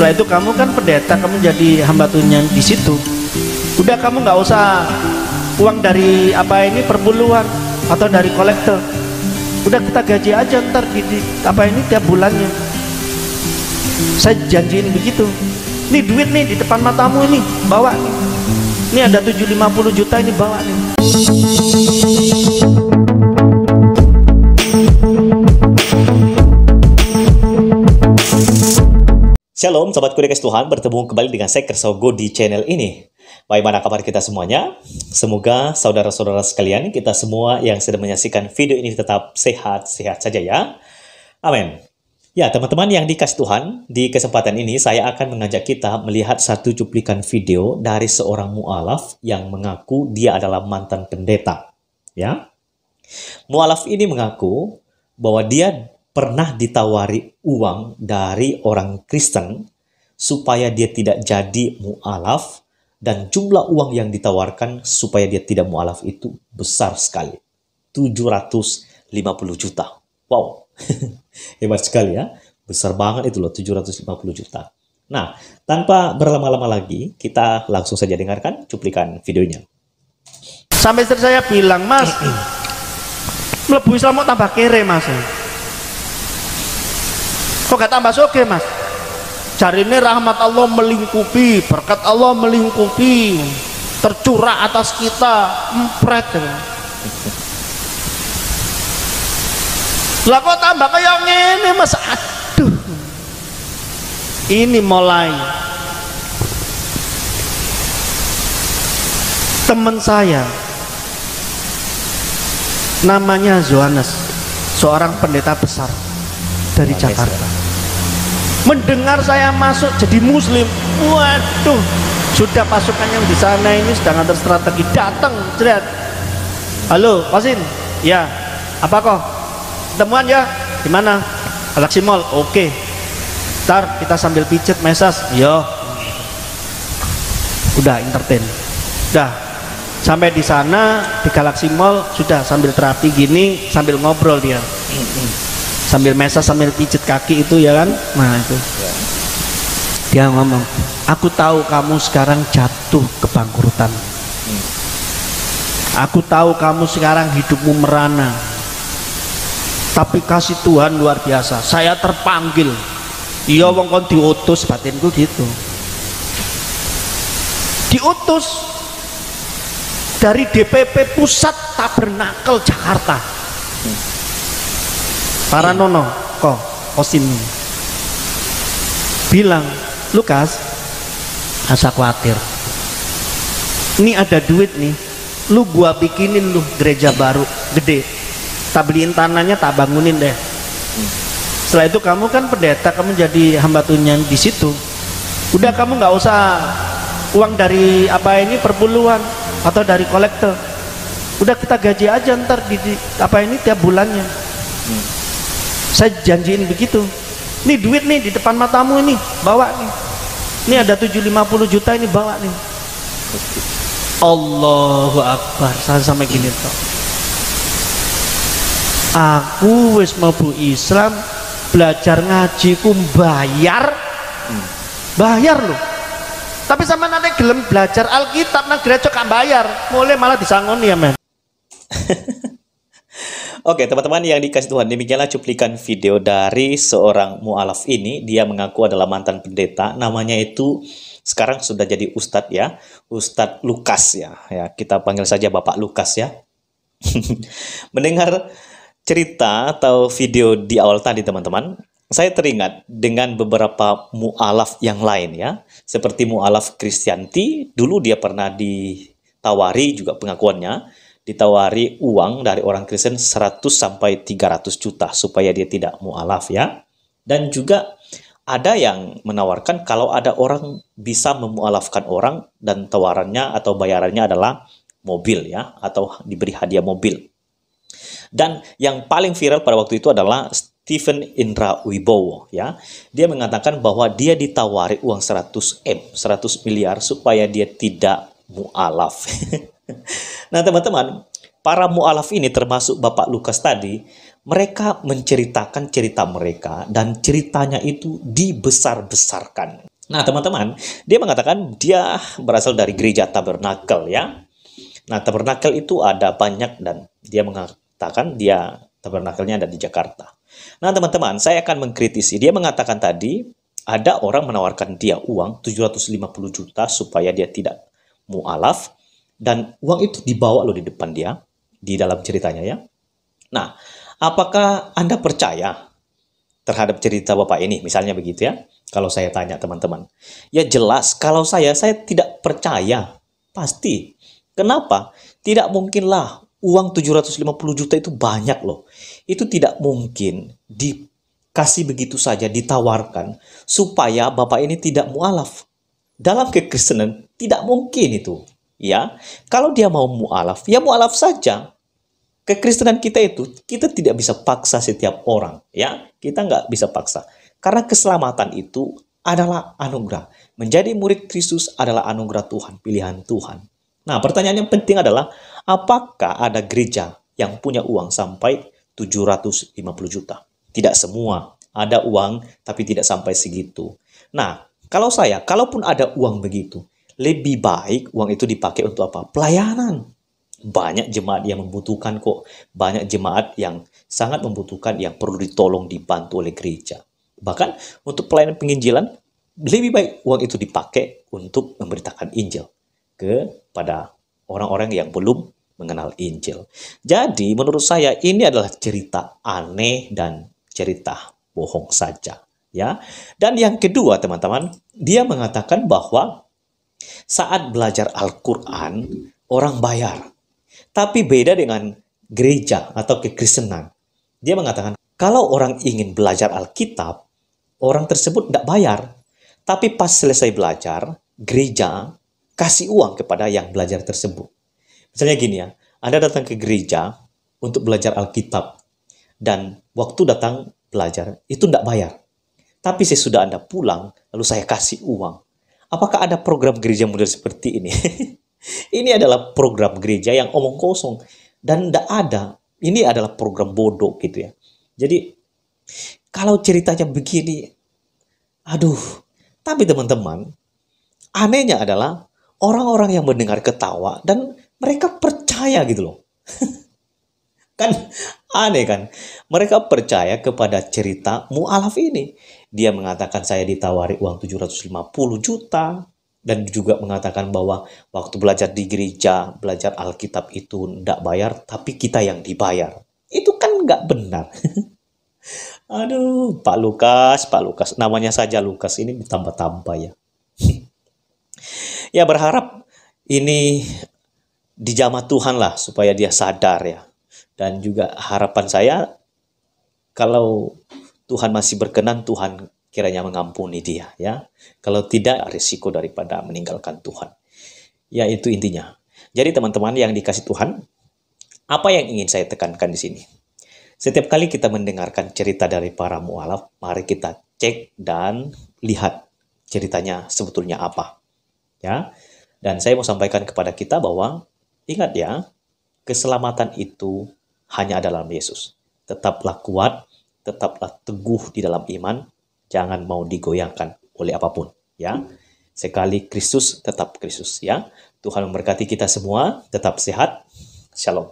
Setelah itu kamu kan pendeta, kamu jadi hamba Tuhan di situ. Udah kamu nggak usah uang dari apa ini perpuluhan atau dari kolektor. Udah kita gaji aja ntar di apa ini tiap bulannya. Saya janjiin begitu. Nih duit nih di depan matamu ini, bawa nih. Ini ada 750 juta ini, bawa nih. Shalom Sobatku dikasih Tuhan, bertemu kembali dengan saya Kersogo di channel ini. Bagaimana kabar kita semuanya? Semoga saudara-saudara sekalian, kita semua yang sedang menyaksikan video ini tetap sehat-sehat saja ya. Amin. Ya teman-teman yang dikasih Tuhan, di kesempatan ini saya akan mengajak kita melihat satu cuplikan video dari seorang mu'alaf yang mengaku dia adalah mantan pendeta. Ya, mu'alaf ini mengaku bahwa dia pernah ditawari uang dari orang Kristen supaya dia tidak jadi mu'alaf, dan jumlah uang yang ditawarkan supaya dia tidak mu'alaf itu besar sekali, 750 juta. Wow, hebat sekali ya, besar banget itu loh, 750 juta. Nah, tanpa berlama-lama lagi, kita langsung saja dengarkan cuplikan videonya. Sampai istri saya bilang, Mas, mlebu Islam mau tambah kere Mas. Kok gak tambah soge Mas? Cari ini rahmat Allah melingkupi, berkat Allah melingkupi, tercurah atas kita, empret. Lah kok tambah kayak ngene Mas? Aduh. Ini mulai teman saya namanya Zohanes, seorang pendeta besar dari Jakarta, mendengar saya masuk jadi muslim, waduh, sudah pasukan yang di sana ini sedang atur strategi, datang, jerat, halo, Kosin, ya, apa kok, ketemuan ya, di mana, Galaxy Mall, oke, ntar kita sambil pijet mesas, yo, udah entertain, udah, sampai di sana di Galaxy Mall sudah sambil terapi gini, sambil ngobrol dia. Sambil mesas sambil pijet kaki itu ya kan, nah itu dia ngomong, aku tahu kamu sekarang jatuh ke bangkrutan, aku tahu kamu sekarang hidupmu merana, tapi kasih Tuhan luar biasa, saya terpanggil, iya wong kon diutus, batinku gitu, diutus dari DPP Pusat Tabernakel Jakarta. Para nono kok Kosin bilang, Lukas, asa khawatir, ini ada duit nih, lu gua bikinin lu gereja baru gede, tak beliin tanahnya, tak bangunin deh. Setelah itu kamu kan pendeta, kamu jadi hamba Tuhan di situ. Udah kamu nggak usah uang dari apa ini perpuluhan atau dari kolektor. Udah kita gaji aja ntar di apa ini tiap bulannya. Saya janjiin begitu. Nih duit nih di depan matamu ini, bawa nih. Ini ada 750 juta ini, bawa nih. Allahu Akbar. Saya sampai gini toh. Aku wis mlebu Islam, belajar ngaji ku bayar. Bayar loh. Tapi sama nanti gelem belajar Alkitab nang gereja kan bayar. Mulai malah disangoni ya, men. Oke teman-teman yang dikasih Tuhan, demikianlah cuplikan video dari seorang mu'alaf ini. Dia mengaku adalah mantan pendeta, namanya itu sekarang sudah jadi Ustadz ya, Ustadz Lukas ya, kita panggil saja Bapak Lukas ya. Mendengar cerita atau video di awal tadi teman-teman, saya teringat dengan beberapa mu'alaf yang lain ya, seperti mu'alaf Kristianti. Dulu dia pernah ditawari juga pengakuannya, ditawari uang dari orang Kristen 100 sampai 300 juta supaya dia tidak mu'alaf ya. Dan juga ada yang menawarkan kalau ada orang bisa memu'alafkan orang dan tawarannya atau bayarannya adalah mobil ya, atau diberi hadiah mobil. Dan yang paling viral pada waktu itu adalah Stephen Indra Wibowo ya. Dia mengatakan bahwa dia ditawari uang 100 miliar supaya dia tidak mu'alaf. Nah teman-teman, para mu'alaf ini termasuk Bapak Lukas tadi, mereka menceritakan cerita mereka dan ceritanya itu dibesar-besarkan. Nah, teman-teman, dia mengatakan dia berasal dari gereja Tabernakel ya. Nah, Tabernakel itu ada banyak dan dia mengatakan dia tabernakelnya ada di Jakarta. Nah, teman-teman, saya akan mengkritisi. Dia mengatakan tadi ada orang menawarkan dia uang 750 juta supaya dia tidak mualaf dan uang itu dibawa loh di depan dia di dalam ceritanya ya. Nah, apakah Anda percaya terhadap cerita Bapak ini? Misalnya begitu ya. Kalau saya tanya teman-teman. Ya jelas, kalau saya tidak percaya. Pasti. Kenapa? Tidak mungkinlah uang 750 juta itu banyak loh. Itu tidak mungkin dikasih begitu saja, ditawarkan. Supaya Bapak ini tidak mualaf. Dalam kekristenan, tidak mungkin itu. Ya, kalau dia mau mualaf, ya mualaf saja. Kekristenan kita itu, kita tidak bisa paksa setiap orang. Ya, kita nggak bisa paksa. Karena keselamatan itu adalah anugerah. Menjadi murid Kristus adalah anugerah Tuhan, pilihan Tuhan. Nah, pertanyaan yang penting adalah, apakah ada gereja yang punya uang sampai 750 juta? Tidak semua. Ada uang, tapi tidak sampai segitu. Nah, kalau saya, kalaupun ada uang begitu, lebih baik uang itu dipakai untuk apa? Pelayanan. Banyak jemaat yang membutuhkan kok. Banyak jemaat yang sangat membutuhkan, yang perlu ditolong, dibantu oleh gereja. Bahkan untuk pelayanan penginjilan, lebih baik uang itu dipakai untuk memberitakan Injil kepada orang-orang yang belum mengenal Injil. Jadi menurut saya ini adalah cerita aneh dan cerita bohong saja. Ya. Dan yang kedua teman-teman, dia mengatakan bahwa saat belajar Al-Quran, orang bayar. Tapi beda dengan gereja atau kekristenan. Dia mengatakan, kalau orang ingin belajar Alkitab, orang tersebut tidak bayar. Tapi pas selesai belajar, gereja kasih uang kepada yang belajar tersebut. Misalnya gini ya, Anda datang ke gereja untuk belajar Alkitab. Dan waktu datang belajar, itu tidak bayar. Tapi sesudah Anda pulang, lalu saya kasih uang. Apakah ada program gereja model seperti ini? Ini adalah program gereja yang omong kosong. Dan tidak ada. Ini adalah program bodoh gitu ya. Jadi, kalau ceritanya begini, aduh. Tapi teman-teman, anehnya adalah orang-orang yang mendengar ketawa dan mereka percaya gitu loh. Kan aneh kan? Mereka percaya kepada cerita mu'alaf ini. Dia mengatakan saya ditawari uang 750 juta. Dan juga mengatakan bahwa waktu belajar di gereja, belajar Alkitab itu tidak bayar, tapi kita yang dibayar. Itu kan nggak benar. Aduh, Pak Lukas. Namanya saja Lukas, ini ditambah-tambah ya. Ya berharap ini dijamah Tuhan lah, supaya dia sadar ya. Dan juga harapan saya, kalau Tuhan masih berkenan, Tuhan kiranya mengampuni dia ya. Kalau tidak, risiko daripada meninggalkan Tuhan. Ya itu intinya. Jadi teman-teman yang dikasih Tuhan, apa yang ingin saya tekankan di sini? Setiap kali kita mendengarkan cerita dari para mu'alaf, mari kita cek dan lihat ceritanya sebetulnya apa. Ya. Dan saya mau sampaikan kepada kita bahwa ingat ya, keselamatan itu hanya ada dalam Yesus. Tetaplah kuat, tetaplah teguh di dalam iman, jangan mau digoyangkan oleh apapun, ya. Sekali Kristus, tetap Kristus, ya. Tuhan memberkati kita semua, tetap sehat. Shalom.